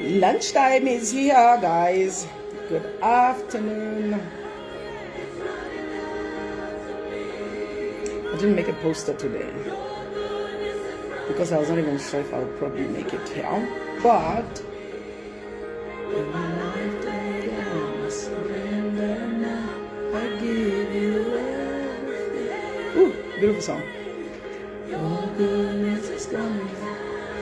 Lunchtime is here, guys. Good afternoon. I didn't make a poster today because I was not even sure if I would probably make it here. But I give you everything. Ooh, beautiful song. Your goodness is coming.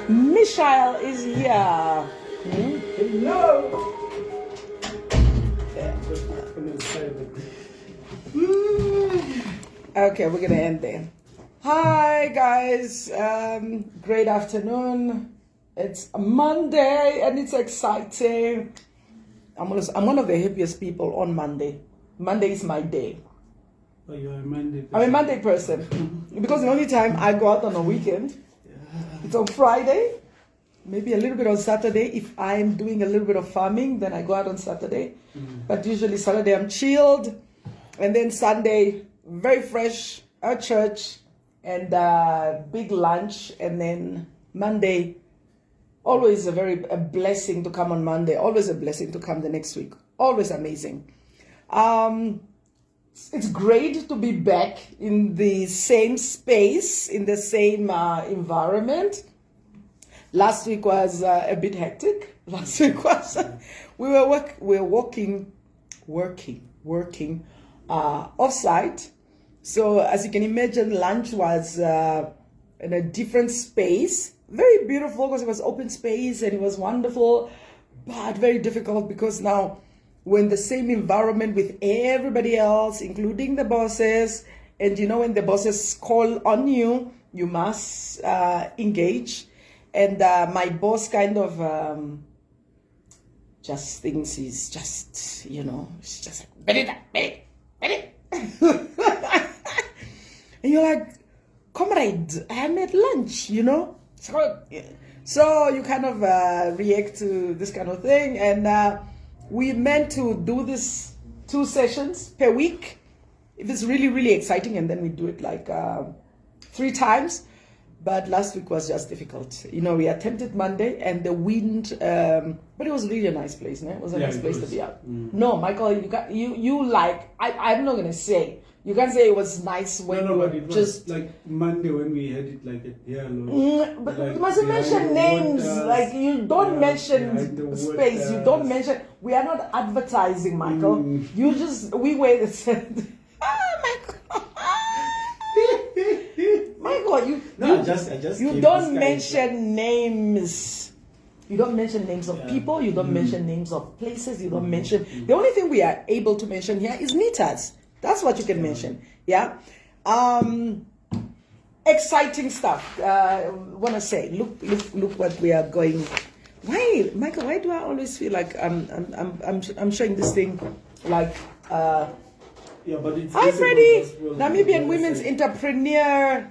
Michelle is here. Hello. Okay, we're gonna end there. Hi guys, great afternoon. It's Monday and it's exciting. I'm one of the happiest people on Monday. Monday is my day. Oh, you're a Monday person. I'm a Monday person because the only time I go out on a weekend, it's on Friday, maybe a little bit on Saturday. If I'm doing a little bit of farming, then I go out on Saturday. But usually Saturday I'm chilled, and then Sunday very fresh at church and big lunch, and then Monday always a blessing to come on Monday. Always a blessing to come the next week. Always amazing. It's great to be back in the same space, in the same environment. Last week was a bit hectic. Last week was we were working off-site. So as you can imagine, lunch was in a different space. Very beautiful because it was open space and it was wonderful, but very difficult because now we're in the same environment with everybody else, including the bosses. And you know, when the bosses call on you, you must engage. And my boss kind of just thinks he's just, you know, it's just like, bet it. And you're like, comrade, I'm at lunch, you know? So you kind of react to this kind of thing. And we meant to do this 2 sessions per week if it's really, really exciting, and then we do it like 3 times. But last week was just difficult. You know, we attempted Monday and the wind, but it was really a nice place, no? It was a nice place to be at. No, Michael, you like, I'm not going to say. You can't say it was nice when you were just... like Monday when we had it like at the alone. But like you mustn't mention names. Like, you don't mention space. You don't mention... We are not advertising, Michael. You just... We were the same... Michael, you don't mention names. You don't mention names of people. You don't mention names of places. You don't mention... The only thing we are able to mention here is Nitha's. That's what you can mention. Yeah. Exciting stuff. Want to say, look what we are going. Why, Michael? Why do I always feel like I'm showing this thing like? Yeah, but it's hi, Freddie. Namibian Women's Entrepreneur.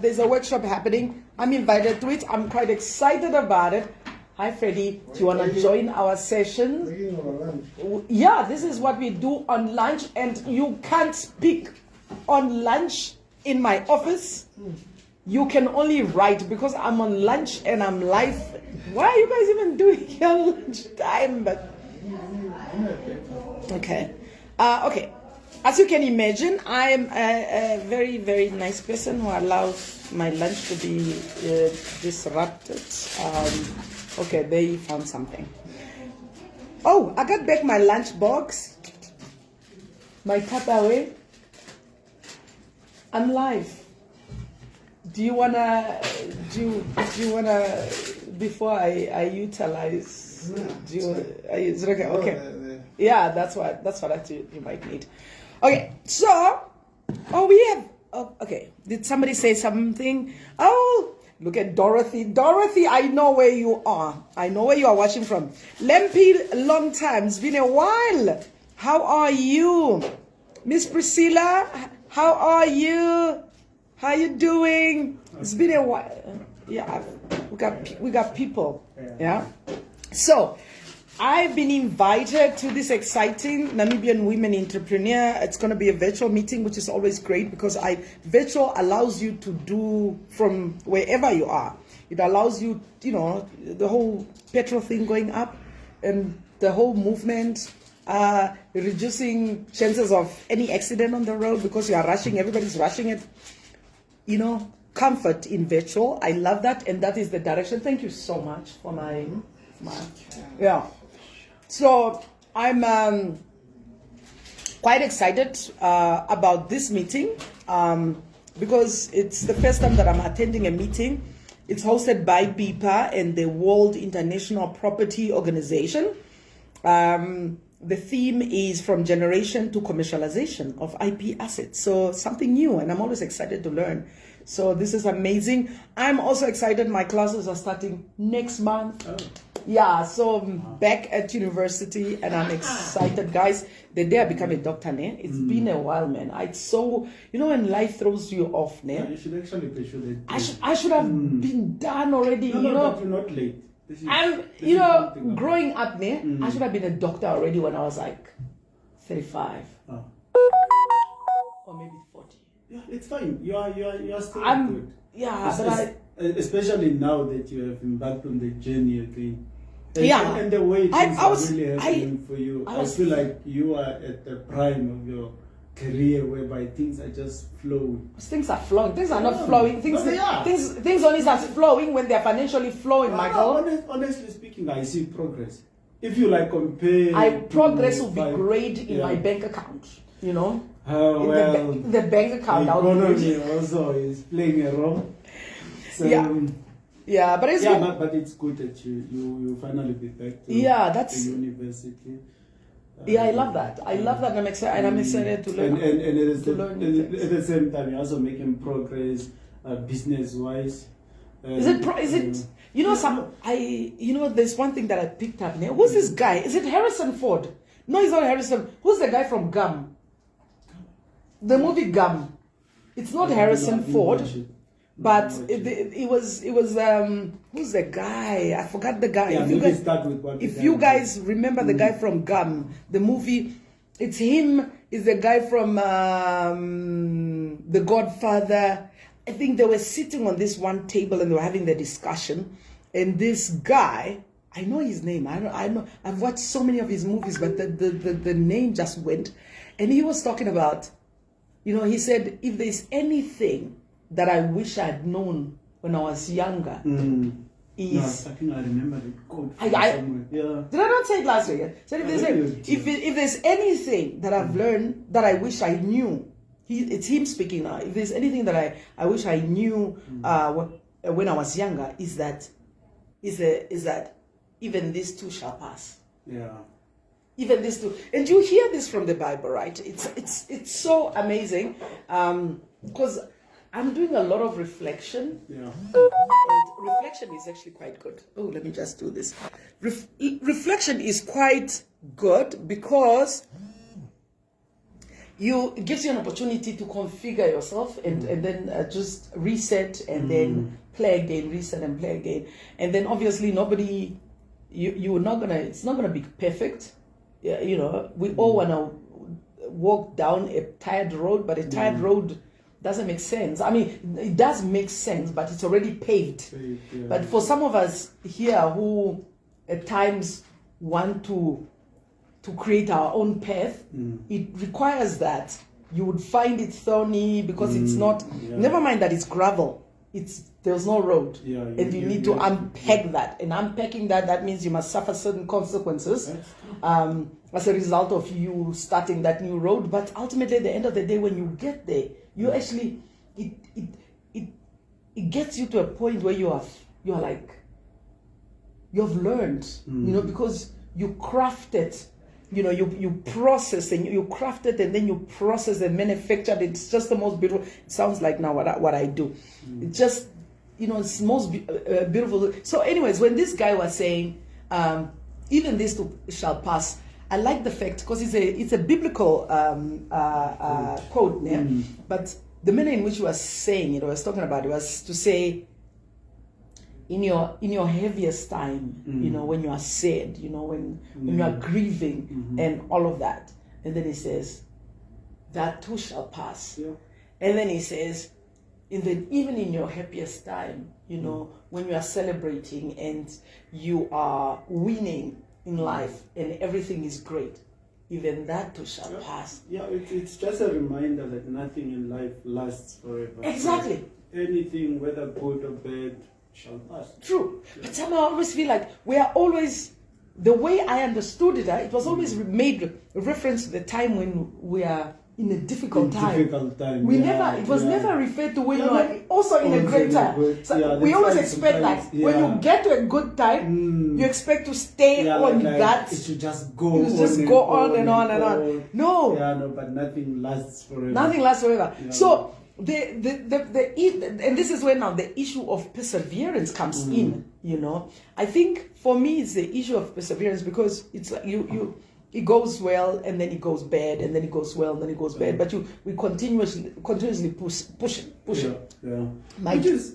There's a workshop happening. I'm invited to it. I'm quite excited about it. Hi, Freddie. Do you want to join our session? Yeah, this is what we do on lunch, and you can't speak on lunch in my office. You can only write because I'm on lunch and I'm live. Why are you guys even doing your lunch time? But okay. Okay. As you can imagine, I am a very, very nice person who allows my lunch to be disrupted. Okay, they found something. Oh, I got back my lunch box. My Tupperware. I'm live. Do you wanna before I utilize? Is it okay? Okay. Yeah, that's what I thought you might need. Okay, so we have. Oh, okay, did somebody say something? Oh. Look at Dorothy. Dorothy, I know where you are. I know where you are watching from. Lempi, long time. It's been a while. How are you? Miss Priscilla, how are you? How you doing? It's been a while. Yeah, we got people. Yeah. So, I've been invited to this exciting Namibian Women Entrepreneur. It's going to be a virtual meeting, which is always great because virtual allows you to do from wherever you are. It allows you, you know, the whole petrol thing going up and the whole movement, reducing chances of any accident on the road because you are rushing, everybody's rushing it. You know, comfort in virtual. I love that, and that is the direction. Thank you so much for my yeah. So I'm quite excited about this meeting because it's the first time that I'm attending a meeting. It's hosted by BIPA and the World International Property Organization. The theme is from generation to commercialization of IP assets. So something new, and I'm always excited to learn. So this is amazing. I'm also excited. My classes are starting next month. Oh. Yeah, so I'm back at university, and I'm excited, guys. The day I become a doctor, ne? It's been a while, man. It's so, you know, when life throws you off, ne? Yeah, you should actually pursue it. I should have been done already. No, you know, but you're not late. And you know, growing up, ne, I should have been a doctor already when I was like 35, or maybe 40. Yeah, it's fine. You are still good. Yeah, especially now that you have embarked on the journey again. And the way things are really happening for you, I feel like you are at the prime of your career, whereby things are just flowing. Things are flowing. Things are not flowing. Things only start flowing when they are financially flowing, Michael. Honestly speaking, I see progress. If you like compare, progress will be great in my bank account. You know, well, the bank account. The economy also is playing a role. So, yeah, but it's good. But it's good that you finally be back to the university. I love that. I love that. I'm excited to learn. And at the same time, you're also making progress business-wise. Is it? You know, there's one thing that I picked up. Now, who's this guy? Is it Harrison Ford? No, he's not Harrison. Who's the guy from Gum? The movie Gum. It's not Harrison Ford. But it was who's the guy? I forgot the guy. Yeah, if you guys remember the guy from Gum, the movie, it's him. Is the guy from The Godfather. I think they were sitting on this one table and they were having the discussion, and this guy, I know his name. I know. I've watched so many of his movies, but the name just went, and he was talking about, you know, he said, if there's anything that I wish I had known when I was younger, is... No, I think I remember the quote somewhere. Yeah. Did I not say it last week? So if there's anything that I've learned that I wish I knew, it's him speaking now. If there's anything that I wish I knew when I was younger, is that even this too shall pass. Yeah. Even this too, and you hear this from the Bible, right? It's so amazing, because I'm doing a lot of reflection. Yeah. And reflection is actually quite good. Oh, let me just do this. Reflection is quite good because it gives you an opportunity to configure yourself and then just reset and then play again, reset and play again. And then obviously it's not gonna be perfect. Yeah, you know, we all wanna walk down a tired road, but a tired road doesn't make sense. I mean, it does make sense, but it's already paved. Yeah. But for some of us here who at times want to create our own path, it requires that you would find it thorny because it's not, never mind that it's gravel, there's no road, and you need to unpack that, and unpacking that means you must suffer certain consequences as a result of you starting that new road. But ultimately at the end of the day, when you get there, you actually it gets you to a point where you are like, you have learned, you know, because you crafted, you know, you process and you craft it, and then you process and manufacture it. It's just the most beautiful. It sounds like now what I do. It's just, you know, it's most beautiful. So anyways, when this guy was saying, even this too shall pass, I like the fact, because it's a biblical quote, yeah? But the manner in which he was saying it, or was talking about it, was to say, in your heaviest time, you know, when you are sad, you know, when you are grieving and all of that. And then he says, that too shall pass. Yeah. And then he says, even in your happiest time, you know, when you are celebrating and you are winning in life and everything is great, even that too shall pass. Yeah, it's just a reminder that nothing in life lasts forever. Exactly. So anything, whether good or bad, shall pass. True. Yeah. But somehow I always feel like we are always, the way I understood it, it was always made reference to the time when we are in a difficult time. We never, it was never referred to when you are also in a great time. So we always expect that when you get to a good time, you expect to stay on that. It should just go on. Just go on and on and on. No. Yeah, no, but nothing lasts forever. Nothing lasts forever. Yeah. So and this is where now the issue of perseverance comes in. You know, I think for me it's the issue of perseverance, because it's like it goes well and then it goes bad and then it goes well and then it goes bad, but we continuously push it. Yeah.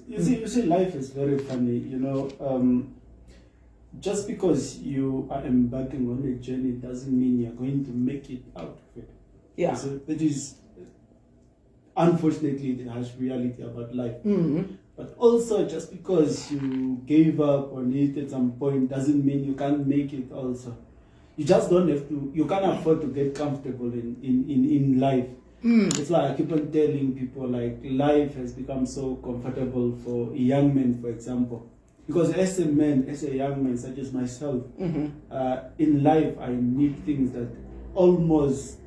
You see, life is very funny. You know, just because you are embarking on a journey doesn't mean you're going to make it out of it. Yeah. So that is, unfortunately, the harsh reality about life. But also, just because you gave up on it at some point doesn't mean you can't make it also. You just don't have to, you can't afford to get comfortable in life. It's like I keep on telling people, like, life has become so comfortable for young men, for example. Because as a man, as a young man, such as myself, in life I need things that almost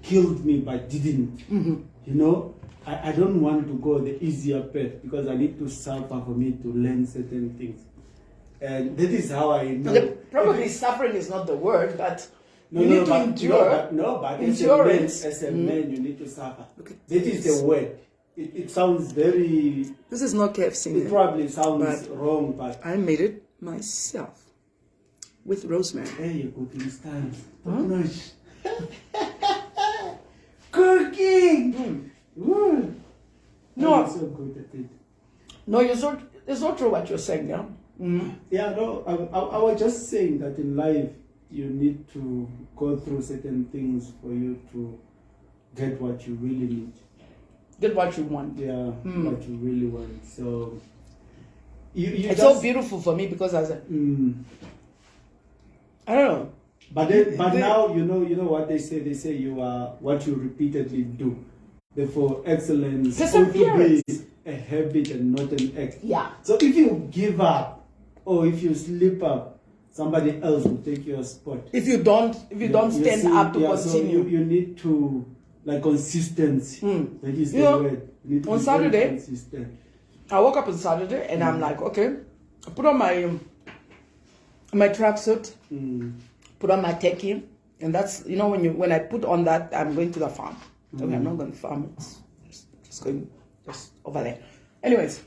killed me but didn't. You know, I don't want to go the easier path, because I need to suffer for me to learn certain things. And that is how I know. Probably suffering is not the word, but you need to endure. But endurance. As a man, you need to suffer. That is the word. It sounds very... This is not KFC. It probably sounds wrong, but... I made it myself with rosemary. Hey, you're cooking style. Nice. Cooking! No. You're so good at it. No, it's not true what you're saying, yeah? Yeah, no, I was just saying that in life you need to go through certain things for you to get what you really need. Get what you want. Yeah, what you really want. So it's so beautiful for me, because I was I don't know. But now you know what they say. They say you are what you repeatedly do. Therefore, excellence ought to be a habit and not an act. Yeah. So if you give up, or if you slip up, somebody else will take your spot. If you don't stand up to continue. So you need to, like, consistency. That is the word. You need to on be Saturday, consistent. I woke up on Saturday and I'm like, okay, I put on my tracksuit, put on my techie, and that's, you know, when I put on that, I'm going to the farm. Okay, I'm not going to the farm. It's just going over there. Anyways.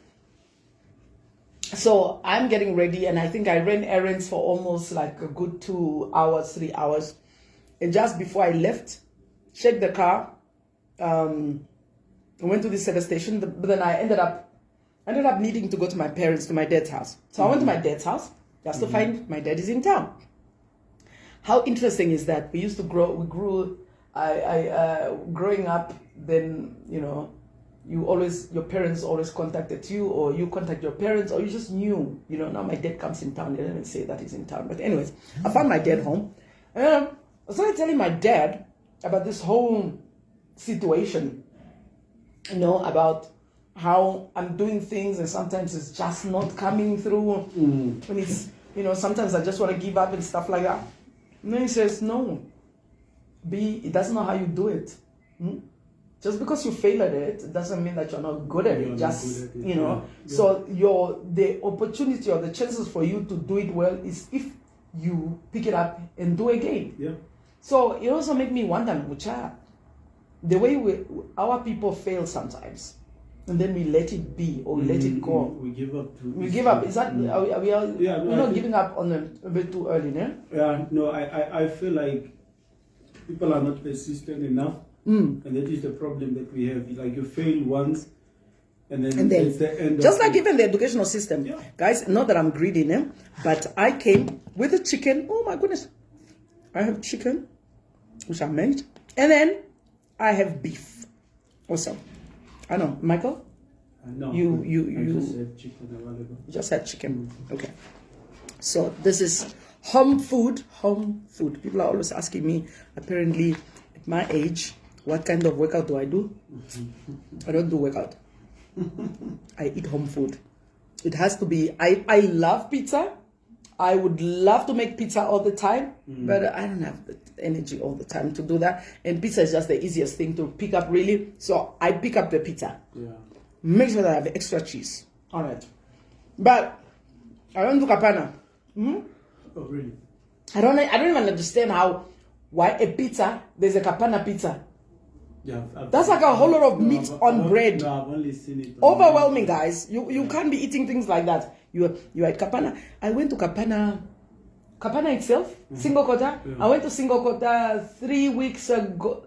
So I'm getting ready, and I think I ran errands for almost like a good 2 hours, 3 hours. And just before I left, checked the car, I went to the service station, but then I ended up needing to go to my parents, to my dad's house. So I went to my dad's house just to find my dad is in town. How interesting is that? We grew growing up, then, you know, your parents always contacted you, or you contact your parents, or you just knew, you know, now my dad comes in town. They didn't say that he's in town. But anyways, I found my dad home. And I started telling my dad about this whole situation, you know, about how I'm doing things and sometimes it's just not coming through. When it's, you know, sometimes I just want to give up and stuff like that. And then he says, no, that's not how you do it. Just because you fail at it doesn't mean that you're not good at it. Just, you know, so the opportunity or the chances for you to do it well is if you pick it up and do again. Yeah. So it also made me wonder, the way our people fail sometimes, and then we let it be or let it go. We give up. We give up. Is that we're not giving up on them a bit too early, no? Yeah. No, I feel like people are not persistent enough. And that is the problem that we have. Like, you fail once, and then it's the end. Just like even the educational system, guys. Not that I'm greedy, but I came with a chicken. Oh my goodness, I have chicken, which I made, and then I have beef. Also, I know, Michael. No, you just had chicken available. Just had chicken. Okay. So this is home food. Home food. People are always asking me, apparently, at my age, what kind of workout do I do? I don't do workout. I eat home food. It has to be. I love pizza. I would love to make pizza all the time, but I don't have the energy all the time to do that. And pizza is just the easiest thing to pick up, really. So I pick up the pizza. Yeah. Make sure that I have extra cheese on it. But I don't do capana. Oh, really? I don't even understand why a pizza, there's a capana pizza. Yeah, that's like a whole lot of meat on bread. No, I've only seen it. Overwhelming, guys. You can't be eating things like that. You at Kapana. I went to Kapana itself, Single Kota. I went to Single Kota 2 weeks ago.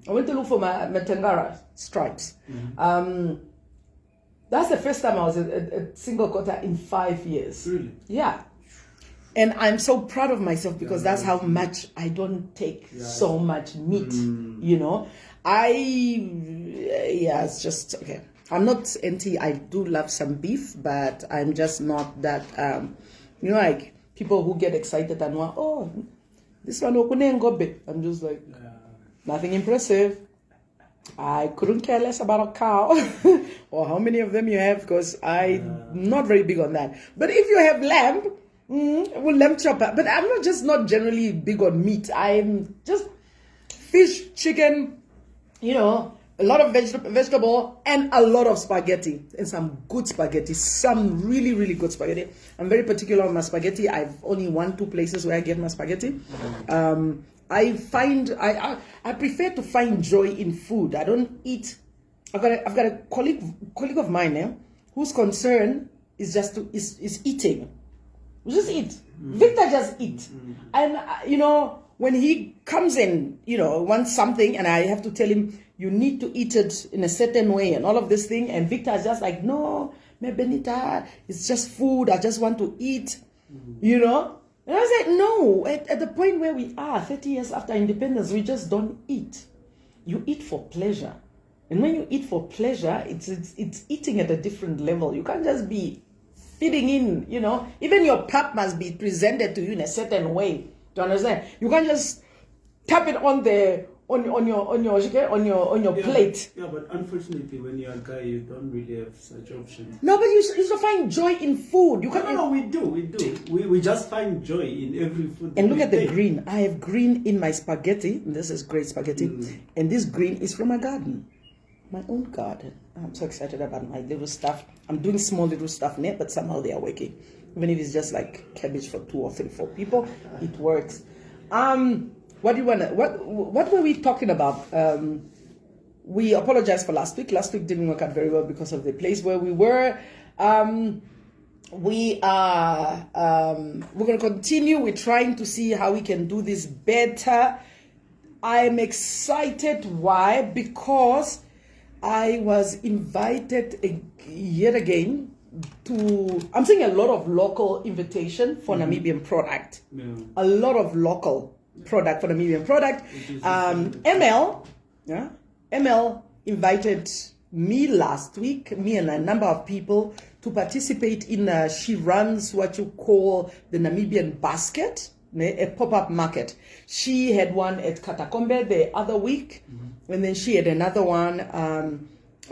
I went to look for my Tangara stripes. That's the first time I was at Single Kota in 5 years. Really? Yeah. And I'm so proud of myself because that's how much I don't take so much meat, you know. It's just, okay. I'm not anti, I do love some beef, but I'm just not that, you know, like people who get excited and want, oh, this one, I'm just like, nothing impressive. I couldn't care less about a cow or how many of them you have because I'm not very big on that. But if you have lamb, well, lamb chopper. But I'm not generally big on meat. I'm just fish, chicken, you know, a lot of vegetable and a lot of spaghetti and some good spaghetti, some really, really good spaghetti. I'm very particular on my spaghetti. I've only 1-2 places where I get my spaghetti. I find I prefer to find joy in food. I don't eat. I've got a colleague of mine whose concern is just is eating. We just eat. Victor just eat. And you know, when he comes in, you know, wants something, and I have to tell him you need to eat it in a certain way and all of this thing, and Victor is just like, no, me Benita, it's just food. I just want to eat, you know. And I was like, no, at the point where we are, 30 years after independence, we just don't eat. You eat for pleasure. And when you eat for pleasure, it's eating at a different level. You can't just be feeding in, you know. Even your pap must be presented to you in a certain way. Do you understand? You can't just tap it on your plate. Yeah, but unfortunately, when you're a guy, you don't really have such options. No, but you should find joy in food. You can't. No, we do. We just find joy in every food. And look at the green. I have green in my spaghetti. This is great spaghetti, and this green is from my garden, my own garden. I'm so excited about my little stuff. I'm doing small little stuff now, but somehow they are working. Even if it's just like cabbage for 2 or 3, 4 people, it works. What do you want to, what were we talking about? We apologized for last week. Last week didn't work out very well because of the place where we were. We're going to continue. We're trying to see how we can do this better. I'm excited. Why? Because I was invited yet again to, I'm seeing a lot of local invitation for Namibian product. Yeah. A lot of local product for Namibian product. ML invited me last week, me and a number of people, to participate in, she runs what you call the Namibian basket, a pop-up market. She had one at Katakombe the other week, and then she had another one.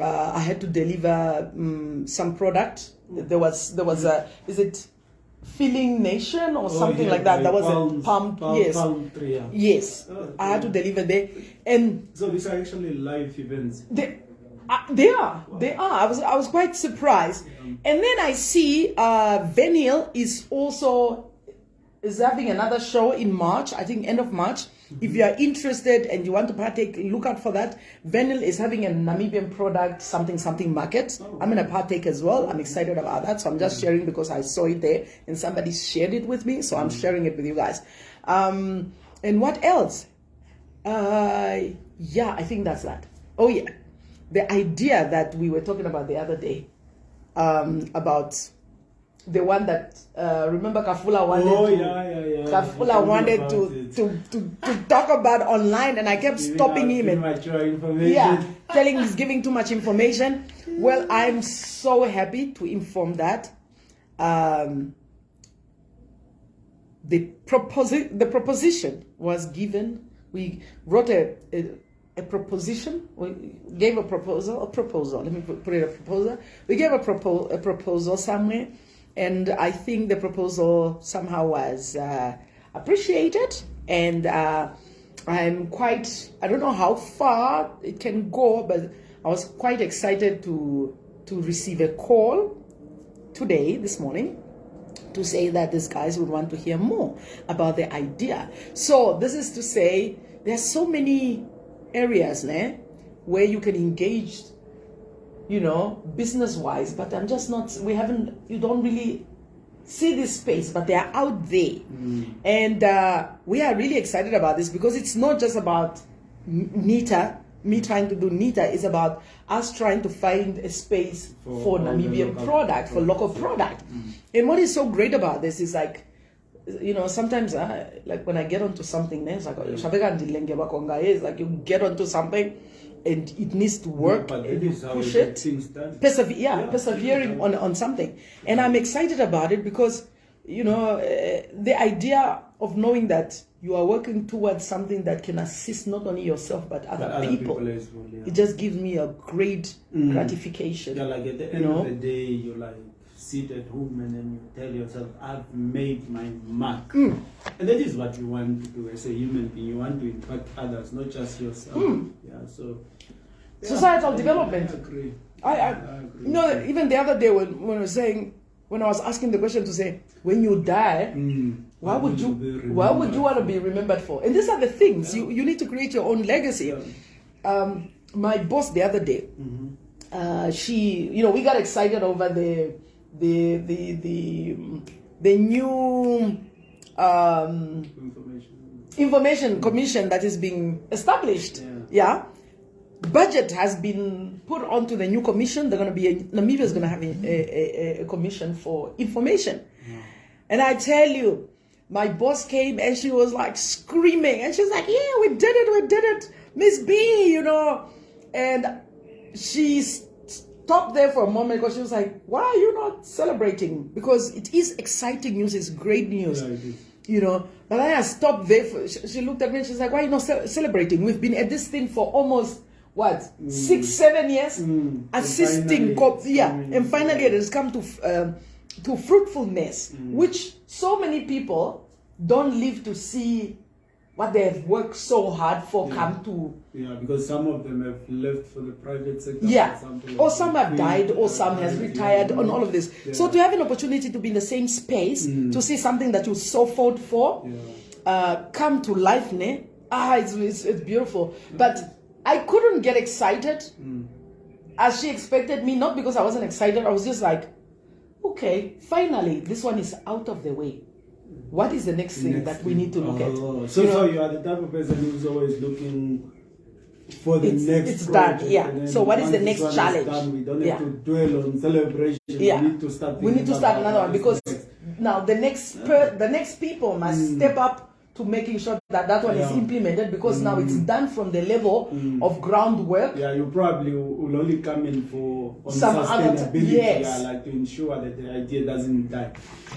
I had to deliver some product. There was a, is it Filling Nation or something like that? That was a pump. Yes. Palm tree, yeah. Yes. I had to deliver there. And so these are actually live events. They are. I was quite surprised. And then I see Van Hill is having another show in March, I think end of March. If you are interested and you want to partake, look out for that. Van Hill is having a Namibian product, something market. I'm going to partake as well. I'm excited about that. So I'm just sharing because I saw it there and somebody shared it with me. So I'm sharing it with you guys. And what else? Yeah, I think that's that. Oh yeah. The idea that we were talking about the other day, about the one that remember Kafula wanted Kafula wanted to talk about online, and I kept stopping him and telling he's giving too much information. Well, I'm so happy to inform that the proposition was given. We wrote a proposition. We gave a proposal. Let me put it a proposal. We gave a proposal somewhere, and I think the proposal somehow was appreciated. And I'm quite, I don't know how far it can go, but I was quite excited to receive a call this morning, to say that these guys would want to hear more about the idea. So this is to say there's so many areas where you can engage, business-wise, but I'm just not, you don't really see this space, but they are out there. And we are really excited about this, because it's not just about Nitha, me trying to do Nitha, is about us trying to find a space for Namibian product, for local product. And what is so great about this is like, sometimes like when I get onto something, it's like, it's like you get onto something and it needs to work, and you push it, persevering on something. And I'm excited about it because, the idea of knowing that you are working towards something that can assist not only yourself but other people as well, it just gives me a great gratification. Yeah, like at the end of the day, you like sit at home and then you tell yourself, I've made my mark. And that is what you want to do as a human being. You want to impact others, not just yourself. Yeah, so societal development. I agree. Even the other day when I was asking the question to say, when you die, what would you want to be remembered for? And these are the things you need to create your own legacy. My boss the other day, she, we got excited over the new information commission that is being established. Budget has been put onto the new commission. Namibia is going to have a commission for information. And I tell you, my boss came and she was like screaming, and she's like, yeah, we did it, Miss B, and she stopped there for a moment because she was like, why are you not celebrating? Because it is exciting news, it's great news. But I stopped there. She looked at me and she's like, why are you not celebrating? We've been at this thing for almost 6-7 years, assisting and finally it has come to fruitfulness, which so many people don't live to see what they have worked so hard for come to. Because some of them have left for the private sector. Or some have died, or some has retired, and all of this. So to have an opportunity to be in the same space, to see something that you so fought for come to life, it's beautiful. But I couldn't get excited as she expected me, not because I wasn't excited. I was just like, okay, finally, this one is out of the way. What is the next thing that we need to look at? So you are the type of person who's always looking for the next It's project, done, So what is the next challenge? Done, we don't have to dwell on celebration. We need to start another one, because now the next people must step up to making sure that one is implemented, because now it's done from the level of groundwork. You probably will only come in for some sustainability, like to ensure that the idea doesn't die.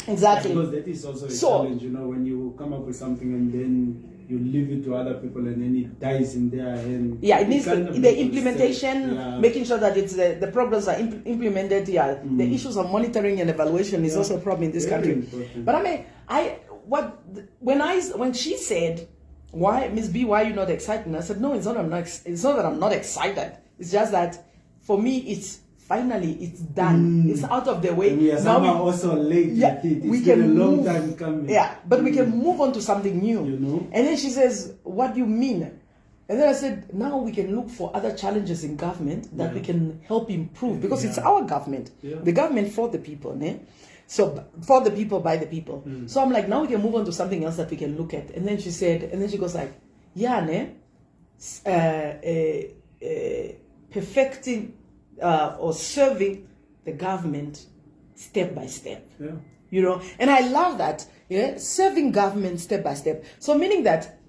Exactly. Because that is also a challenge, when you come up with something and then you leave it to other people and then it dies in their hand. It needs the implementation, making sure that it's the programs are implemented. The issues of monitoring and evaluation is also a problem in this country. Important. But I mean, when she said, "Why, Miss B, why are you not excited?" I said, "No, it's not that I'm not excited. It's just that for me, it's done. It's out of the way." And we are somehow also late. It's been a long time coming. But we can move on to something new. And then she says, "What do you mean?" And then I said, "Now we can look for other challenges in government that we can help improve, because it's our government, the government for the people, So for the people, by the people. So I'm like, now we can move on to something else that we can look at." And then she goes like, perfecting or serving the government step by step. Yeah. You know, and I love that. Yeah, serving government step by step. So meaning that,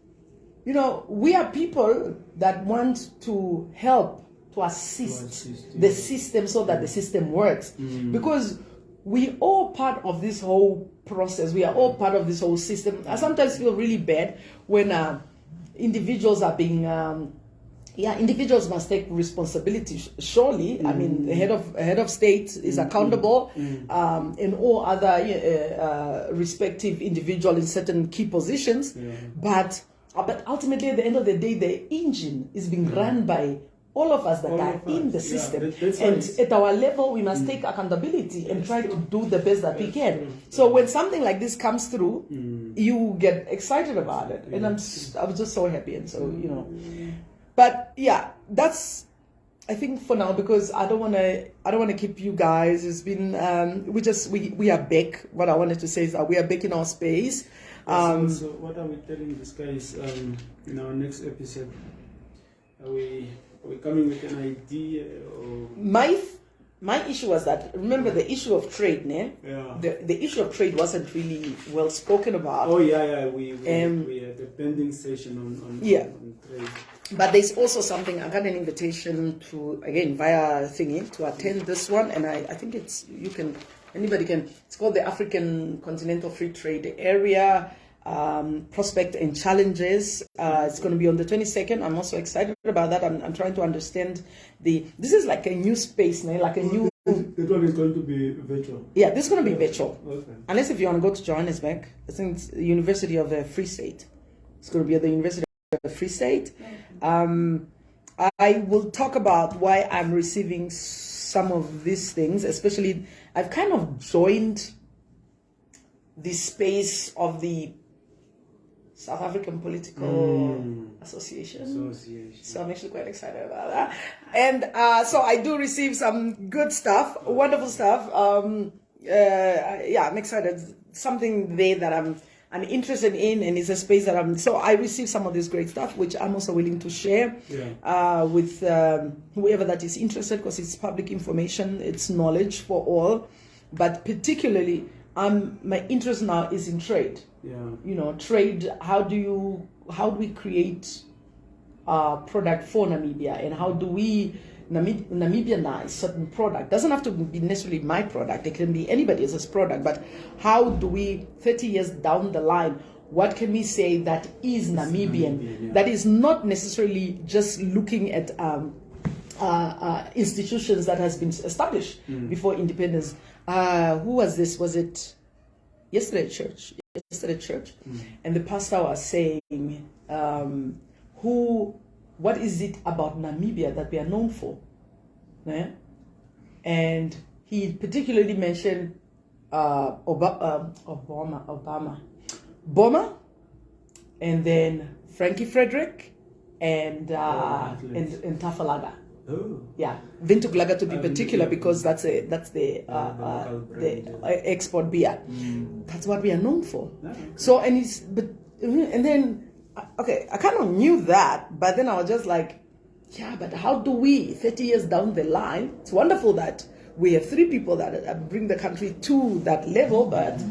you know, we are people that want to help, to assist the system so that the system works. Because we all part of this whole process. We are all part of this whole system. I sometimes feel really bad when individuals are being individuals must take responsibility. Surely, I mean, the head of state is accountable, and all other respective individual in certain key positions. But ultimately, at the end of the day, the engine is being run by all of us that are in the system. And at our level, we must take accountability and try to do the best that we can. So when something like this comes through, you get excited about it, and I was just so happy, and so you know. But yeah, that's, I think, for now, because I don't want to keep you guys. It's been we are back. What I wanted to say is that we are back in our space. So what are we telling these guys in our next episode? Are we coming with an idea? Or? My issue was that, remember the issue of trade, ne? Yeah. The issue of trade wasn't really well spoken about. Oh yeah. We had a pending session on trade. But there's also something, I got an invitation to, again, via thingy, to attend this one, and I think anybody can, it's called the African Continental Free Trade Area, Prospect and Challenges. It's going to be on the 22nd. I'm also excited about that. I'm trying to understand this is like a new space, like a new... That one is going to be virtual. Yeah, this is going to be virtual. Okay. Unless if you want to go to Johannesburg, I think it's the University of the Free State. It's going to be at the University of the Free State. I will talk about why I'm receiving some of these things, especially I've kind of joined the space of the South African Political Association. So I'm actually quite excited about that. And so I do receive some good stuff, wonderful stuff. I'm excited. Something there that I'm interested in, and it's a space that so I receive some of this great stuff, which I'm also willing to share with whoever that is interested, because it's public information, it's knowledge for all. But particularly, my interest now is in trade. Yeah. You know, trade. How do we create product for Namibia, and how do we Namibianize certain product? Doesn't have to be necessarily my product. It can be anybody else's product. But how do we, 30 years down the line, what can we say that is Namibian? That is not necessarily just looking at institutions that has been established before independence. Who was this? Was it yesterday church? And the pastor was saying, what is it about Namibia that we are known for? Yeah? And he particularly mentioned Obama, and then Frankie Frederick, and Tafalaga. Oh. Yeah, Vintuglaga to be particular, because that's the export beer. That's what we are known for. So and then I kind of knew that, but then I was just like, yeah, but how do we 30 years down the line? It's wonderful that we have 3 people that bring the country to that level, but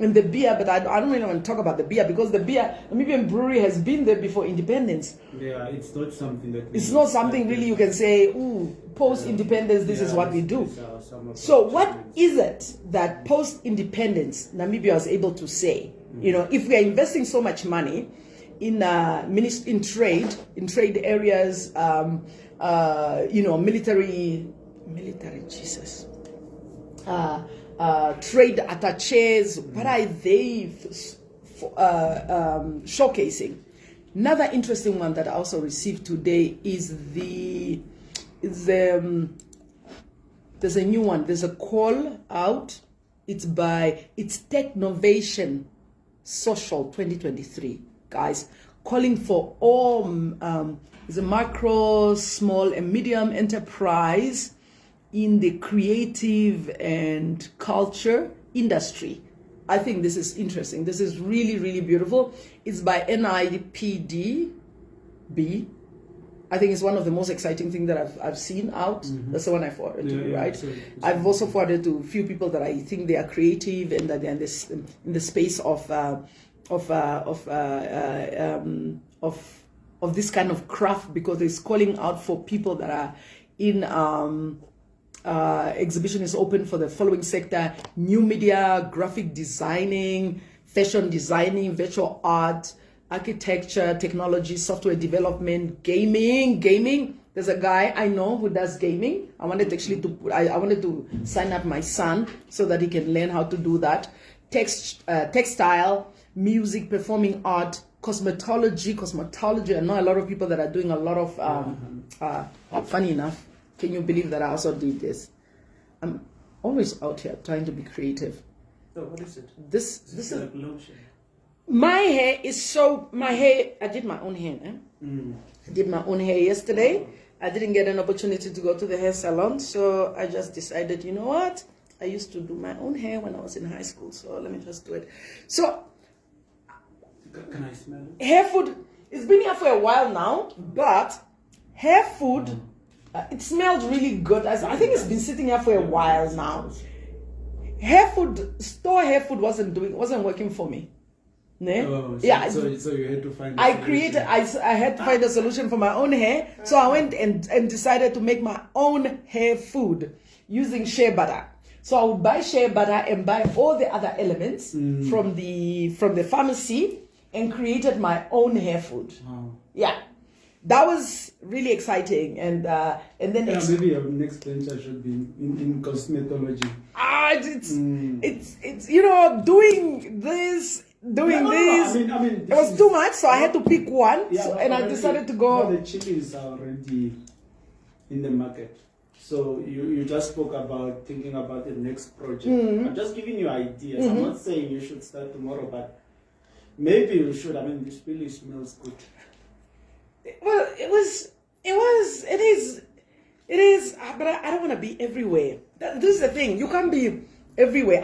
in the beer, but I don't really want to talk about the beer, because the beer, Namibian brewery has been there before independence. Yeah, it's not something that... It's not something really you can say, ooh, post-independence, this is what we do. So what is it that post-independence Namibia was able to say? You know, if we are investing so much money in trade areas, military, Jesus. Trade attaches, what are they showcasing? Another interesting one that I also received today is there's a new one. There's a call out. It's Technovation Social 2023, guys, calling for all the micro, small, and medium enterprise in the creative and culture industry. I think this is interesting. This is really, really beautiful. It's by NIPDB, I think it's one of the most exciting things that I've seen out. That's the one I forwarded to you, right? I've also forwarded to a few people that I think they are creative and that they're in the space of this kind of craft, because it's calling out for people that are in exhibition is open for the following sector: new media, graphic designing, fashion designing, virtual art, architecture, technology, software development, gaming. There's a guy I know who does gaming. I wanted to sign up my son so that he can learn how to do that. Textile, music, performing art, cosmetology. I know a lot of people that are doing a lot of funny enough, can you believe that I also did this? I'm always out here trying to be creative. So what is it? This is like lotion. My hair is so, I did my own hair. I did my own hair yesterday. I didn't get an opportunity to go to the hair salon, so I just decided, you know what? I used to do my own hair when I was in high school, so let me just do it. So, can I smell it? Hair food, it's been here for a while now, but hair food, it smelled really good. I think it's been sitting here for a while now. Store hair food wasn't working for me. Oh, so you had to find I had to find a solution for my own hair. So I went and decided to make my own hair food using shea butter. So I would buy shea butter and buy all the other elements from the pharmacy and created my own hair food. Wow. Yeah. That was really exciting, and then maybe your next venture should be in cosmetology. It's doing this. I mean, it was too much, so I had to pick one. Yeah, and I decided to go. The chilies are already in the market. So you just spoke about thinking about the next project. I'm just giving you ideas. I'm not saying you should start tomorrow, but maybe you should. I mean, this really smells good. Well, it is, but I don't want to be everywhere. This is the thing. You can't be everywhere.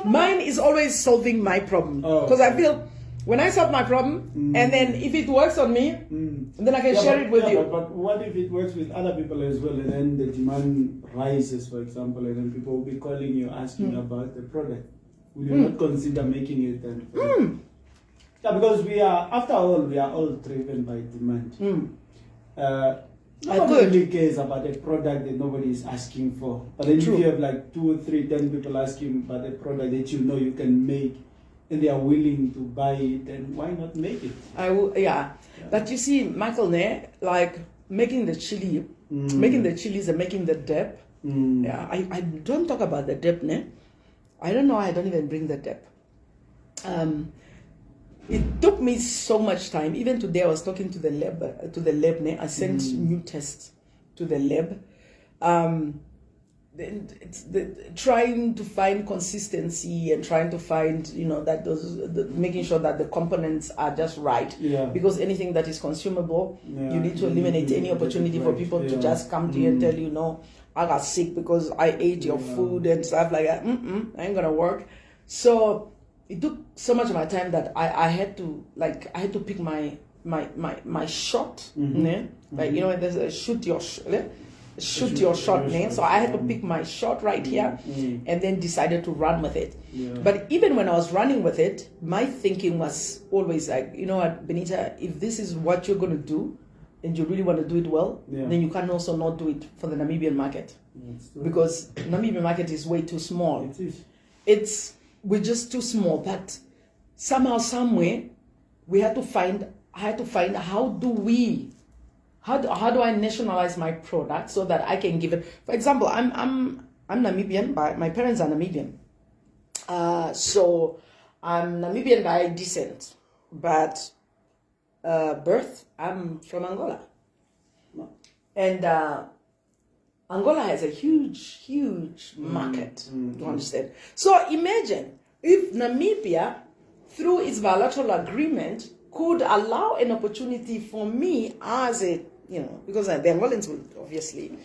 Mine is always solving my problem. Because I feel when I solve my problem, and then if it works on me, then I can share it with you. But what if it works with other people as well, and then the demand rises, for example, and then people will be calling you, asking about the product? Will you not consider making it then? Yeah, because after all, we are all driven by demand. Nobody really cares about a product that nobody is asking for. But then if you have like 2, 3, 10 people asking about a product that you can make, and they are willing to buy it, then why not make it? But you see, Michael, like making the chili, making the chilies and making the dip. Yeah, I don't talk about the dip, I don't know. I don't even bring the dip. It took me so much time. Even today, I was talking to the lab. I sent new tests to the lab. It's trying to find consistency and trying to find, that making sure that the components are just right. Yeah. Because anything that is consumable, you need to eliminate any opportunity for people to just come to you and tell you, I got sick because I ate your food and stuff like that. Ain't gonna work. So it took so much of my time that I had to pick my shot. Like, there's a shoot your shot name. So I had to pick my shot right here and then decided to run with it. Yeah. But even when I was running with it, my thinking was always like, you know what, Benita, if this is what you're going to do and you really want to do it well, then you can also not do it for the Namibian market. Because Namibian market is way too small. It is. We're just too small. But somehow, somewhere, I had to find how do I nationalize my product so that I can give it. For example, I'm Namibian, but my parents are Namibian. So I'm Namibian by descent, but birth, I'm from Angola. And Angola has a huge market, you understand? So imagine if Namibia, through its bilateral agreement, could allow an opportunity for me as a, because the Angolans will obviously,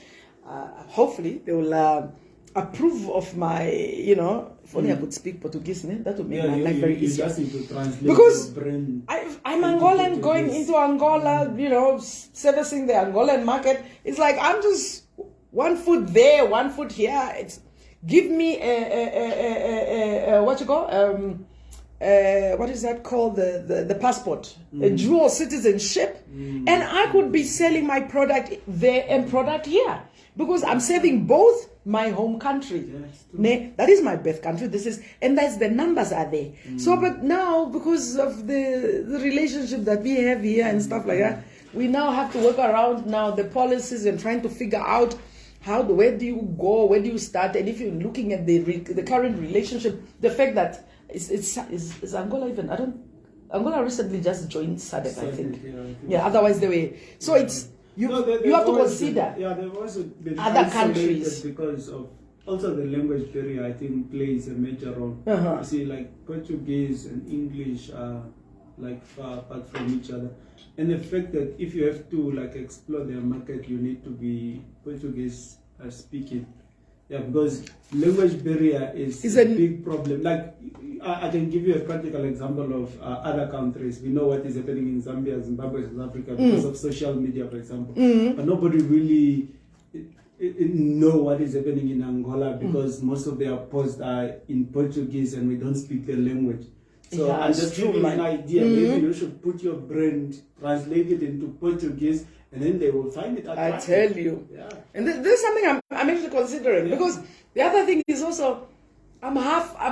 hopefully, they will approve of my, you know, if only I could speak Portuguese, that would make my life very easy. Just need to translate because your brain I'm Angolan going into Angola, you know, servicing the Angolan market. It's like I'm just 1 foot there, 1 foot here. It's give me what you call what is that called, the passport, a dual citizenship, and I could be selling my product there and product here, because I'm serving both my home country. Yes, that is my birth country. This is, and that's the numbers are there. So, but now because of the relationship that we have here and stuff like that, we now have to work around now the policies and trying to figure out where do you go, where do you start, and if you're looking at the current relationship, the fact that is Angola even? Angola recently just joined SADC, I think. Yeah, otherwise they were. So it's you have to consider. They've also been other countries because of also the language barrier. I think plays a major role. You see, like Portuguese and English are like far apart from each other, and the fact that if you have to like explore their market, you need to be Portuguese speaking. Yeah, because language barrier is a big problem. Like, I can give you a practical example of other countries. We know what is happening in Zambia, Zimbabwe, South Africa because of social media, for example. But nobody really know what is happening in Angola because most of their posts are in Portuguese and we don't speak the language. So I'm just giving an idea. Maybe you should put your brand, translate it into Portuguese, and then they will find it attractive. I tell you. Yeah. And this is something I'm actually considering, because the other thing is also, I'm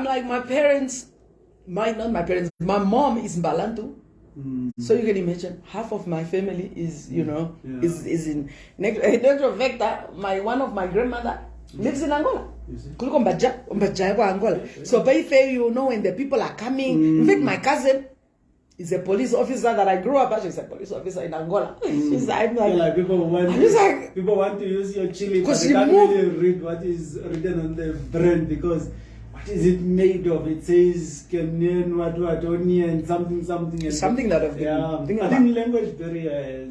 like my parents, my mom is Mbalantu. So you can imagine, half of my family is, you know, is in next vector. One of my grandmother lives in Angola. Angola. So very fair, you know, when the people are coming. In fact, my cousin is a police officer that I grew up as. She's a police officer in Angola. I'm like people want to use your chili, but they can't really read what is written on the brand, because what is it made of? It says Kenyan, what, onion, something. Something that I've been I think language barrier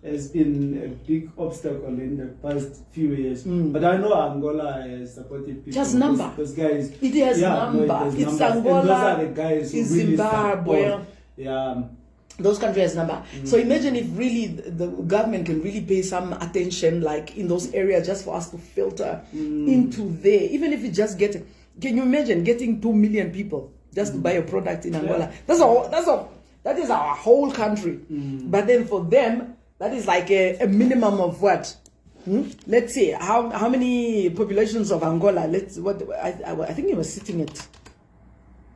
has been a big obstacle in the past few years. But I know Angola has supported people. Just number. Those guys. It has number. It's Angola. And those are the guys who it's really Zimbabwe. Support. Yeah. Those countries has number. So imagine if really the government can really pay some attention, like in those areas, just for us to filter into there. Even if we just get, can you imagine getting 2 million people just to buy a product in Angola? That is our whole country. But then for them, that is like a minimum of what? Let's see how many populations of Angola. I think it was sitting at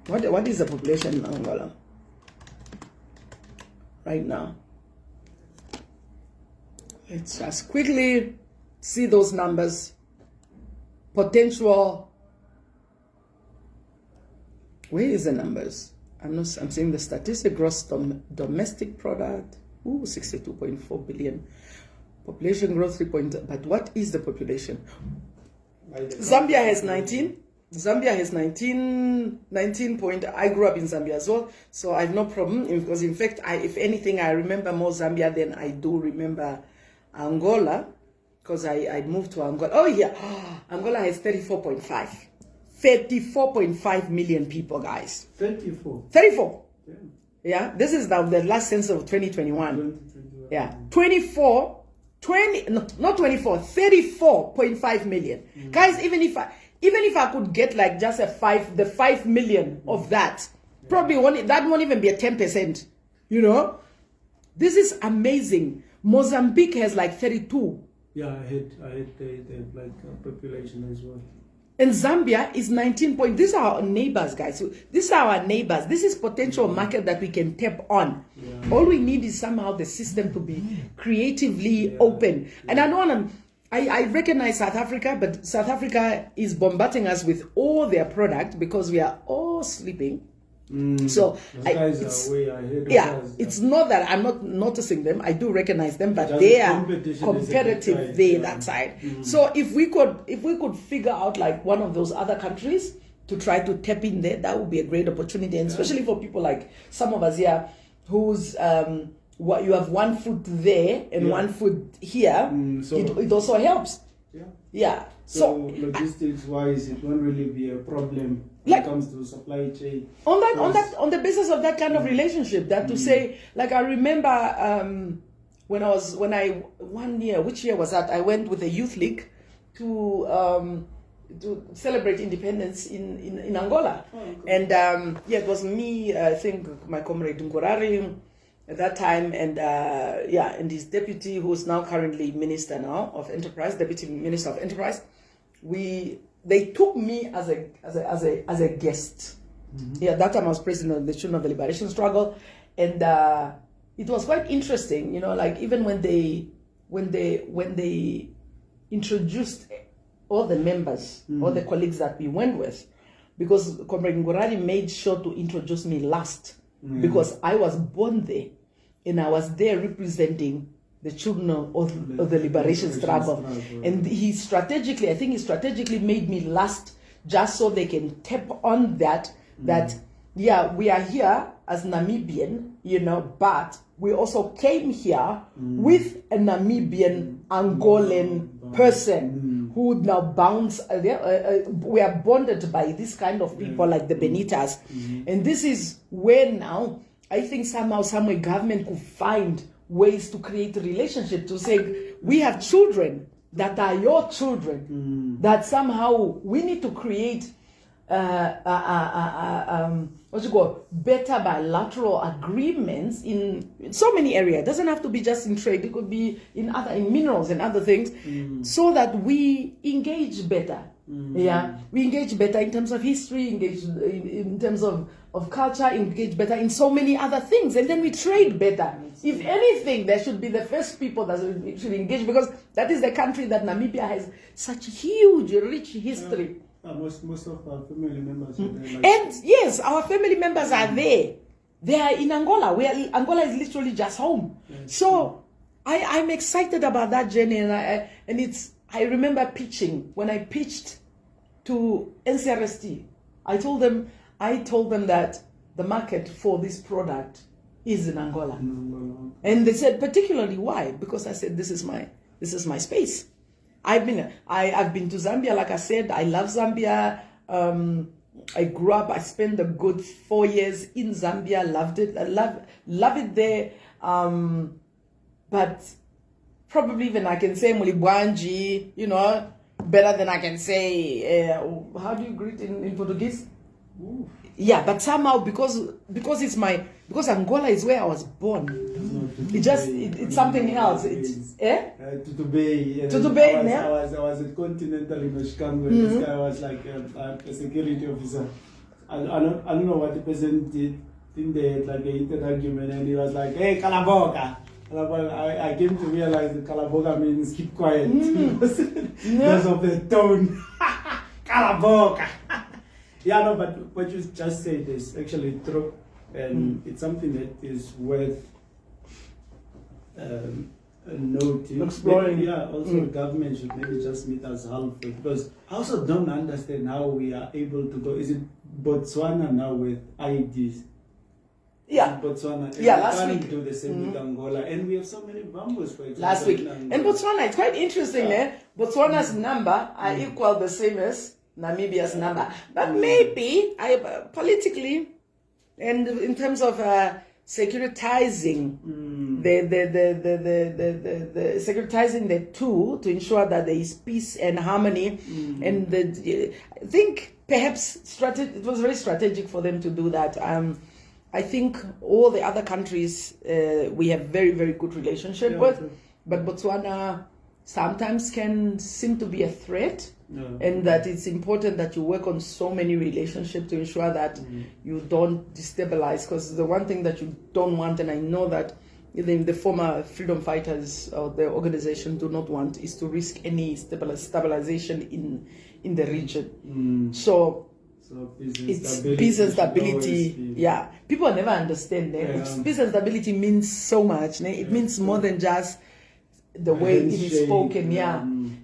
what is the population in Angola right now? Let's just quickly see those numbers. Potential. Where is the numbers? I'm seeing the statistic. Gross domestic product. 62.4 billion. Population growth 3. But what is the population? Zambia has 19. Zambia has 19 point. I grew up in Zambia as well, so I have no problem, because in fact, if anything, I remember more Zambia than I do remember Angola, because I moved to Angola. Oh yeah, Angola has 34.5 million people, guys. 34. Yeah, this is now the last census of 2021. Yeah, 34.5 million. Guys, even if I could get like just the 5 million of that, probably that won't even be a 10%. You know, this is amazing. Mozambique has like 32. Yeah, I had the like population as well. And Zambia is 19 point. These are our neighbors, guys. So these are our neighbors. This is potential market that we can tap on. Yeah. All we need is somehow the system to be creatively open. Yeah. And I don't want to. I recognize South Africa, but South Africa is bombarding us with all their product because we are all sleeping. So it's not that I'm not noticing them. I do recognize them, but they are competitive there, that side. So if we could figure out like one of those other countries to try to tap in there, that would be a great opportunity, and especially for people like some of us here who's you have 1 foot there and 1 foot here. So it also helps. Yeah. So logistics-wise, it won't really be a problem when it comes to supply chain. On the basis of that kind of relationship, that to say, like I remember one year, which year was that? I went with the youth league to celebrate independence in Angola, and it was me, I think my comrade Ngorari at that time, and and his deputy, who is now currently Minister of Enterprise, Deputy Minister of Enterprise. They took me as a guest. Yeah, that time I was president of the Children of the Liberation Struggle, and it was quite interesting, like even when they introduced all the members, all the colleagues that we went with, because Comrade Ngorari made sure to introduce me last, because I was born there, and I was there representing the children of the liberation struggle. And I think he strategically made me last, just so they can tap on that we are here as Namibian, but we also came here with a Namibian Angolan person who now bounce. We are bonded by this kind of people like the Benitas. And this is where now I think somehow, somewhere government could find ways to create a relationship, to say, we have children that are your children, that somehow we need to create better bilateral agreements in so many areas. It doesn't have to be just in trade, it could be in minerals and other things, so that we engage better. We engage better in terms of history, engage in terms of culture, engage better in so many other things, and then we trade better. If anything, there should be the first people that should engage, because that is the country that Namibia has such huge, rich history. Most of our family members are there. And yes, our family members are there. They are in Angola, where Angola is literally just home. So I'm excited about that journey, and I remember pitching. When I pitched to NCRST, I told them that the market for this product is in Angola. And they said, particularly why? Because I said, this is my space. I've been to Zambia, like I said. I love Zambia. I grew up, I spent a good 4 years in Zambia, loved it. I love it there. But probably even I can say Mulibwanji, better than I can say, how do you greet in Portuguese? Ooh. Yeah, but somehow because Angola is where I was born. It's something else. Tutubei. I was at Continental in Chicago. This guy was like a security officer. I don't know what the person did. In the like a heated argument, and he was like, "Hey, Kalaboga." I came to realize that Kalaboga means keep quiet because of the tone. Kalaboga. Yeah, no, but what you just said is actually true, and it's something that is worth noting. Exploring. Maybe, also government should maybe just meet us halfway, because I also don't understand how we are able to go. Is it Botswana now with IEDs? Yeah. Botswana. Last week. To do the same with Angola, and we have so many bambos, for example. Last week. And Botswana, it's quite interesting, Botswana's number are equal the same as Namibia's number. But maybe, politically, and in terms of securitizing the securitizing the two to ensure that there is peace and harmony, and I think perhaps it was very strategic for them to do that. I think all the other countries we have very, very good relationship with, but Botswana sometimes can seem to be a threat, and that it's important that you work on so many relationships to ensure that you don't destabilize, because the one thing that you don't want, and I know that even the former freedom fighters or the organization do not want, is to risk any stabilization in the region. So it's peace and stability. People never understand that. Peace and stability means so much. It means more than just the way it is spoken.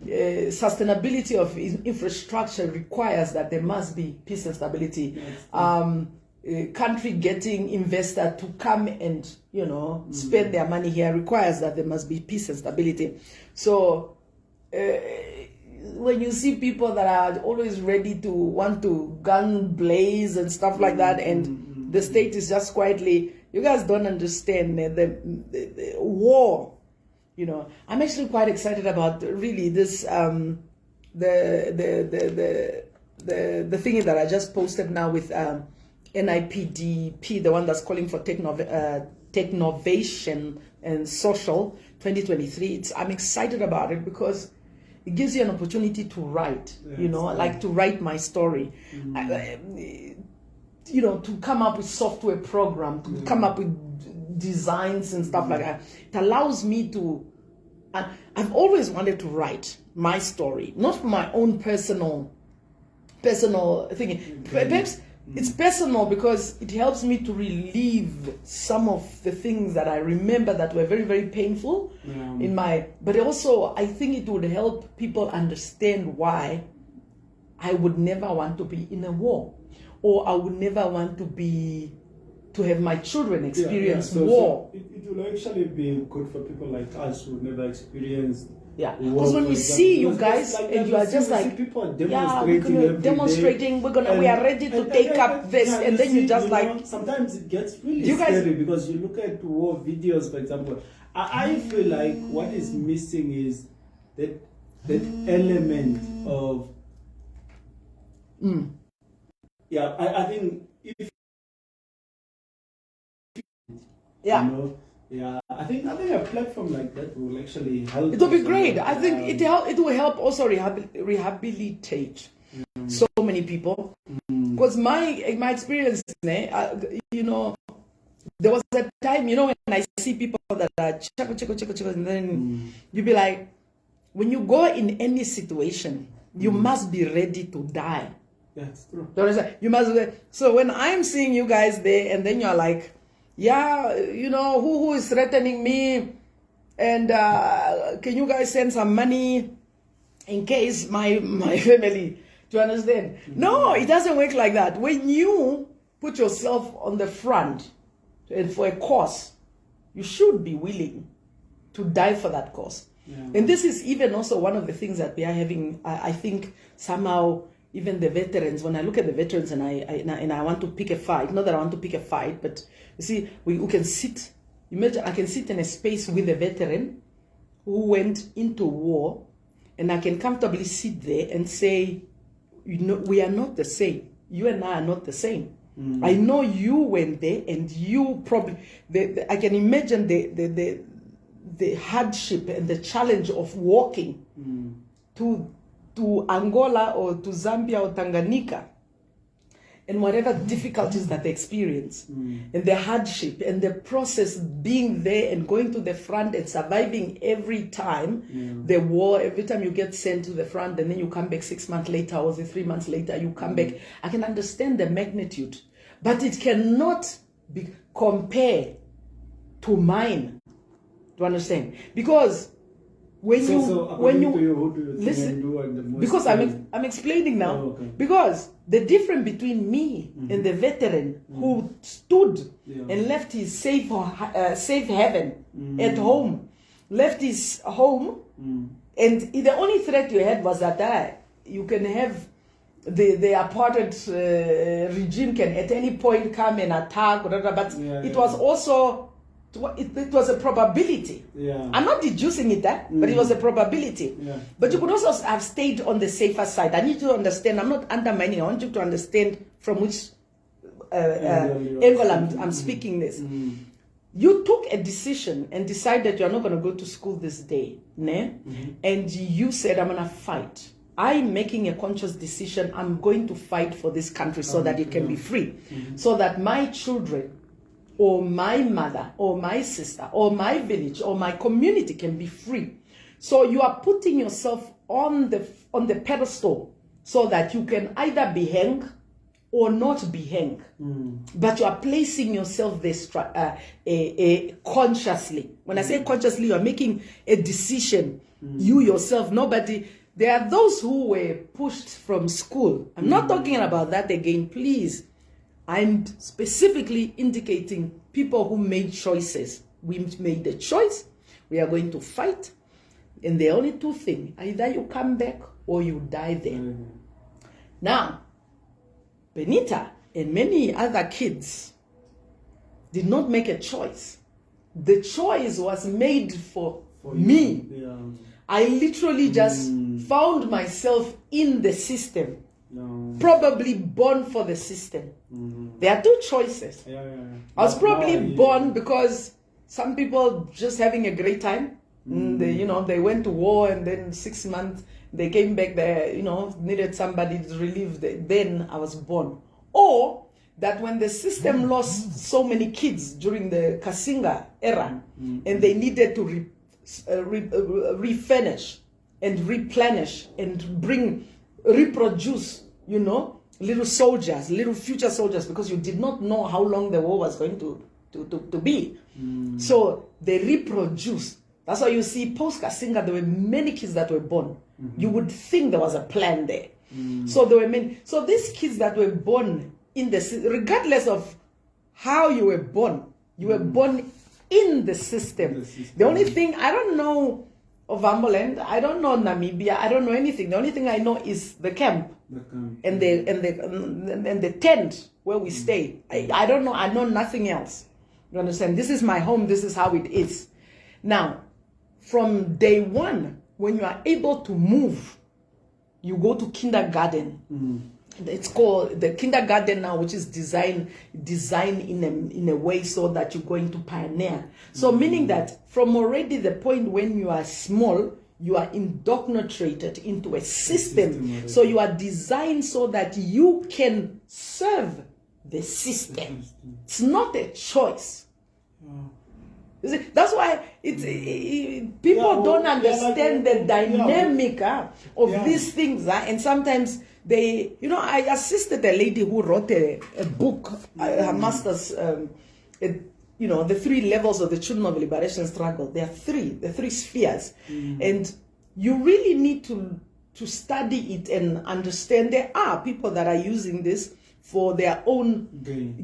Sustainability of infrastructure requires that there must be peace and stability. Country getting investor to come and spend their money here requires that there must be peace and stability. So when you see people that are always ready to want to gun blaze and stuff like that, and the state is just quietly, you guys don't understand the war. You know, I'm actually quite excited about really this the thing that I just posted now with NIPDP, the one that's calling for technovation and social 2023. I'm excited about it because it gives you an opportunity to write, yes, you know, like to write my story, you know, to come up with software program, to come up with designs and stuff like that. It allows me to, I've always wanted to write my story, not for my own personal thing. Perhaps it's personal because it helps me to relieve some of the things that I remember that were very, very painful in my, but also I think it would help people understand why I would never want to be in a war, or I would never want to have my children experience war. So it will actually be good for people like us who never experienced. Yeah, because when we see you guys and you are just like, people demonstrating, we are ready to take up this, and then you just like, sometimes it gets really scary because you look at war videos, for example. I feel like what is missing is that element of, I think if, you know, I think a platform like that will actually help. It will be great. I think it will help also rehabilitate so many people. Because my experience, you know, there was a time, you know, when I see people that are chico, and then you be like, when you go in any situation, you must be ready to die. That's true. You must. So when I'm seeing you guys there, and then you're like, yeah, you know, who is threatening me, and can you guys send some money in case my family, do you understand? No, it doesn't work like that. When you put yourself on the front and for a cause, you should be willing to die for that cause. And this is even also one of the things that we are having, I think somehow, even the veterans, when I look at the veterans and I want to pick a fight, not that I want to pick a fight, but you see, we can sit, imagine I can sit in a space with a veteran who went into war, and I can comfortably sit there and say, you know, we are not the same. You and I are not the same. I know you went there, and you probably, I can imagine the hardship and the challenge of walking to Angola or to Zambia or Tanganyika, and whatever difficulties that they experience, and the hardship and the process being there and going to the front and surviving every time the war, every time you get sent to the front and then you come back 6 months later or 3 months later, you come back. I can understand the magnitude, but it cannot be compared to mine. Do you understand? Because when you listen, because I'm explaining now, because the difference between me and the veteran who stood and left his safe haven at home, left his home, and the only threat you had was that you can have the apartheid regime can at any point come and attack, whatever, but it was also, it was a probability. I'm not deducing it, but it was a probability. But you could also have stayed on the safer side. I need you to understand, I'm not undermining, I want you to understand from which angle I'm speaking this. You took a decision and decided you're not going to go to school this day, and you said, I'm going to fight. I'm making a conscious decision, I'm going to fight for this country so that it can be free, so that my children, or my mother, or my sister, or my village, or my community can be free. So you are putting yourself on the pedestal so that you can either be hanged or not be hanged. But you are placing yourself there consciously. When I say consciously, you are making a decision. You yourself, nobody. There are those who were pushed from school. I'm not talking about that again, please. I'm specifically indicating people who made choices. We made a choice. We are going to fight. And the only two things, either you come back or you die there. Now, Benita and many other kids did not make a choice. The choice was made for me. Yeah. I literally just found myself in the system. Probably born for the system. There are two choices. I was probably born because some people just having a great time. They went to war and then 6 months they came back there, needed somebody to relieve then I was born. Or that when the system lost so many kids during the Kasinga era and they needed to refurnish and replenish and reproduce, little soldiers, little future soldiers, because you did not know how long the war was going to be. So they reproduced. That's why you see post-Kasinga, there were many kids that were born. You would think there was a plan there. So there were many. So these kids that were born in the, regardless of how you were born in the system. The only thing, I don't know of Amboland, I don't know Namibia, I don't know anything. The only thing I know is the camp. And the tent where we stay. I don't know, I know nothing else. You understand? This is my home, this is how it is. Now, from day one, when you are able to move, you go to kindergarten. It's called the kindergarten now, which is designed in a way so that you're going to pioneer. So meaning that from already the point when you are small, you are indoctrinated into a system. So you are designed so that you can serve the system. It's not a choice. That's why people don't understand the dynamic of these things. And sometimes I assisted a lady who wrote a book, her master's, the 3 levels of the children of liberation struggle. There are the three spheres. And you really need to study it and understand there are people that are using this for their own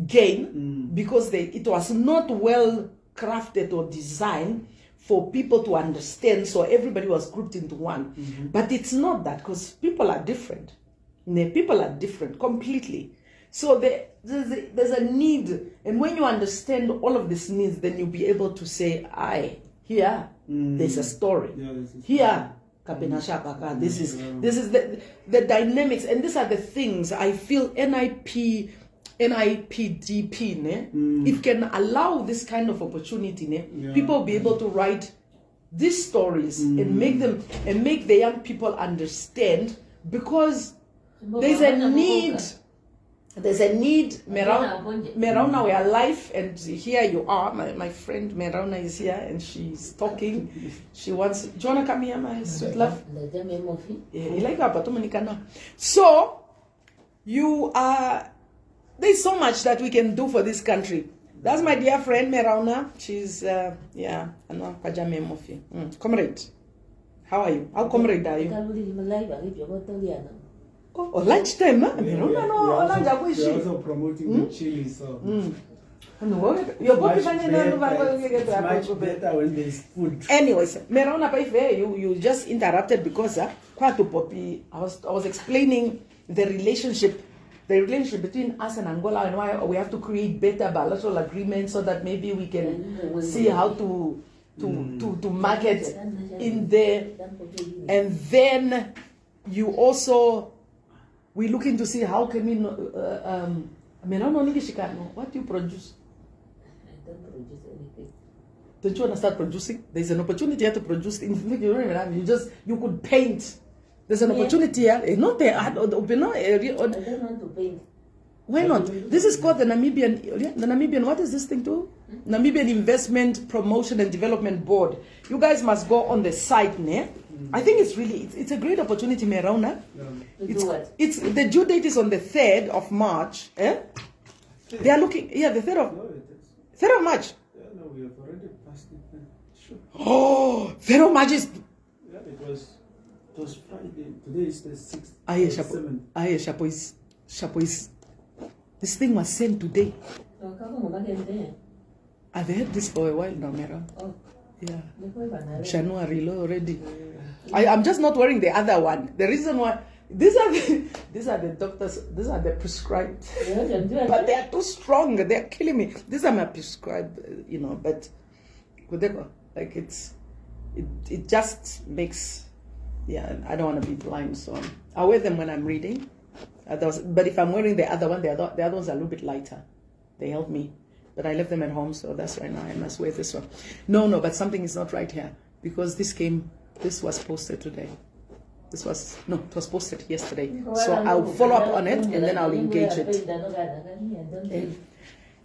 gain because it was not well crafted or designed for people to understand, so everybody was grouped into one. But it's not that, because people are different. People are different completely. So there's a need, and when you understand all of these needs, then you'll be able to say, here there's a story. Here, this is the dynamics, and these are the things I feel NIPDP, it can allow this kind of opportunity. People will be able to write these stories and make the young people understand, because there's a need. Merauna, we are live, and here you are. My friend Merauna is here, and she's talking. She wants. Do you want to come here, my sweet love? So you are. There's so much that we can do for this country. That's my dear friend Merauna. She's comrade. How are you? How comrade are you? Oh, lunchtime, huh? We're also promoting the chili, so it's much better when there's food. Anyways, Merauna, you just interrupted because I was explaining the relationship between us and Angola, and why we have to create better bilateral agreements so that maybe we can see how to market in there. And then we're looking to see how can we what do you produce? I don't produce anything. Don't you want to start producing? There's an opportunity here to produce. In fact, you don't even have. You could paint. There's an opportunity here. Not there. I don't want to paint. Why not? This is called the Namibian. What is this thing too? Namibian Investment Promotion and Development Board. You guys must go on the site, ne? I think it's a great opportunity, Merauna. It's the due date is on the 3rd of March. They are looking. Yeah, the 3rd of March. Yeah, no, we have already passed it. Sure. Oh, 3rd of March is. Yeah, it was Friday. Today is the 6th. Chapo is. This thing was sent today. I've heard this for a while now, Mera. Yeah. January already. I'm just not wearing the other one. The reason why these are the doctors. These are the prescribed, but they are too strong. They are killing me. These are my prescribed, But whatever, like it just makes. Yeah, I don't want to be blind, so I wear them when I'm reading. But if I'm wearing the other one, the other ones are a little bit lighter. They help me. But I left them at home, so that's why now I must wear this one. No, but something is not right here. Because this was posted today. It was posted yesterday. So I'll follow up on it and then I'll engage it.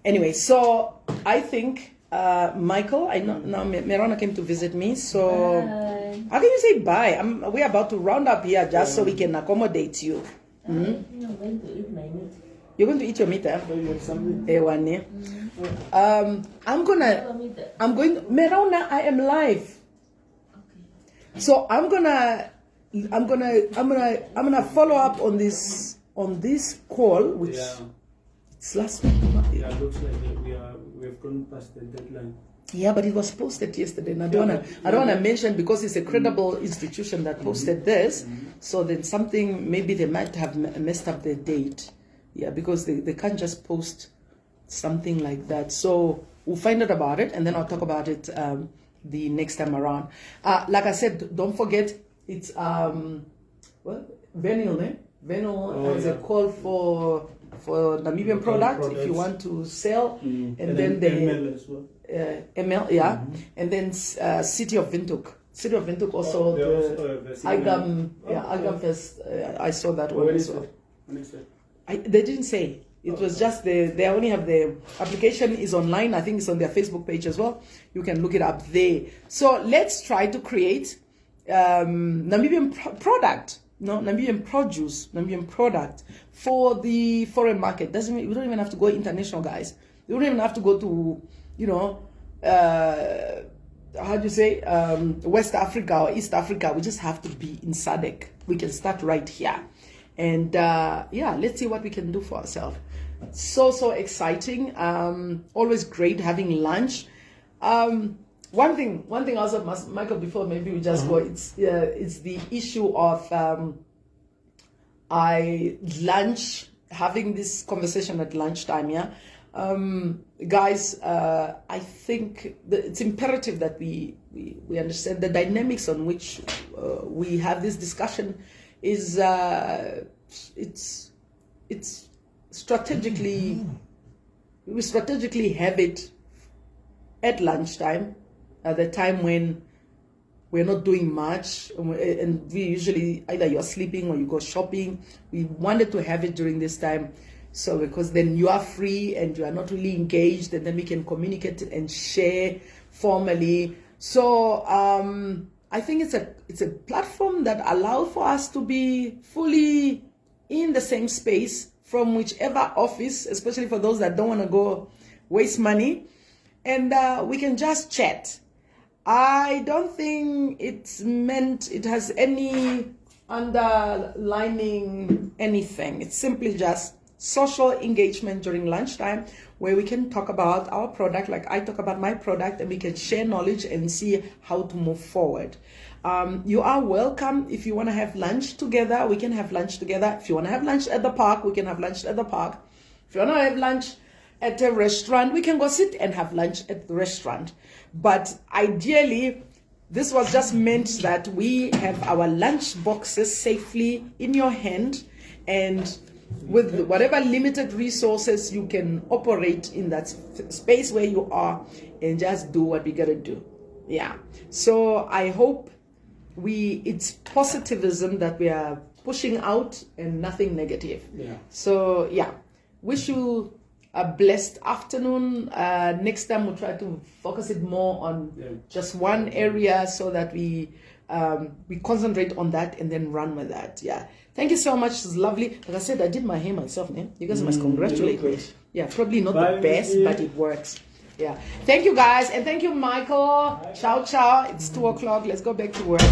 Anyway, so I think, Michael, I know now Merona came to visit me, so how can you say bye? We're about to round up here just so we can accommodate you. I'm going to eat my meat. You're going to eat your meat, eh? Merona, I am live. Okay. So I'm gonna follow up on this call, which it's last week. Yeah, it looks like we've gone past the deadline. Yeah, but it was posted yesterday, and I don't want to mention because it's a credible institution that posted this. So then maybe they might have messed up the date. Yeah, because they can't just post something like that. So we'll find out about it, and then I'll talk about it the next time around. Like I said, don't forget it's Venil, eh? Venil has a call for Namibian product if you want to sell, and then the ML as well. ML, yeah, and then City of Windhoek. City of Windhoek also the Agam Fest. I saw that one as well. They didn't say. It was just they only have the application is online. I think it's on their Facebook page as well. You can look it up there. So let's try to create Namibian product. No, Namibian produce, Namibian product for the foreign market. We don't even have to go international, guys. We don't even have to go to, West Africa or East Africa. We just have to be in SADC. We can start right here. And let's see what we can do for ourselves. So exciting. Always great having lunch. One thing also, Michael, before maybe we just go, it's the issue of having this conversation at lunchtime, yeah. Guys, I think it's imperative that we understand the dynamics on which we have this discussion is it's strategically, we strategically have it at lunchtime, at the time when we're not doing much, and we usually either you're sleeping or you go shopping. We wanted to have it during this time, so because then you are free and you are not really engaged, and then we can communicate and share formally. So I think it's a platform that allows for us to be fully in the same space from whichever office, especially for those that don't want to go waste money, and we can just chat. I don't think it has any underlining anything. It's simply just social engagement during lunchtime where we can talk about our product, like I talk about my product, and we can share knowledge and see how to move forward. You are welcome. If you want to have lunch together, we can have lunch together. If you want to have lunch at the park, we can have lunch at the park. If you want to have lunch at a restaurant, we can go sit and have lunch at the restaurant. But ideally, this was just meant that we have our lunch boxes safely in your hand, and with whatever limited resources you can operate in that space where you are and just do what we gotta do. Yeah. So I hope it's positivism that we are pushing out and nothing negative. Yeah. So yeah, wish you a blessed afternoon. Next time we'll try to focus it more on just one area so that we concentrate on that and then run with that. Yeah. Thank you so much. It's lovely. Like I said, I did my hair myself, man. You guys must congratulate me. Yeah, probably not the best, but it works. Yeah. Thank you guys, and thank you, Michael. Ciao, ciao. It's 2:00. Let's go back to work.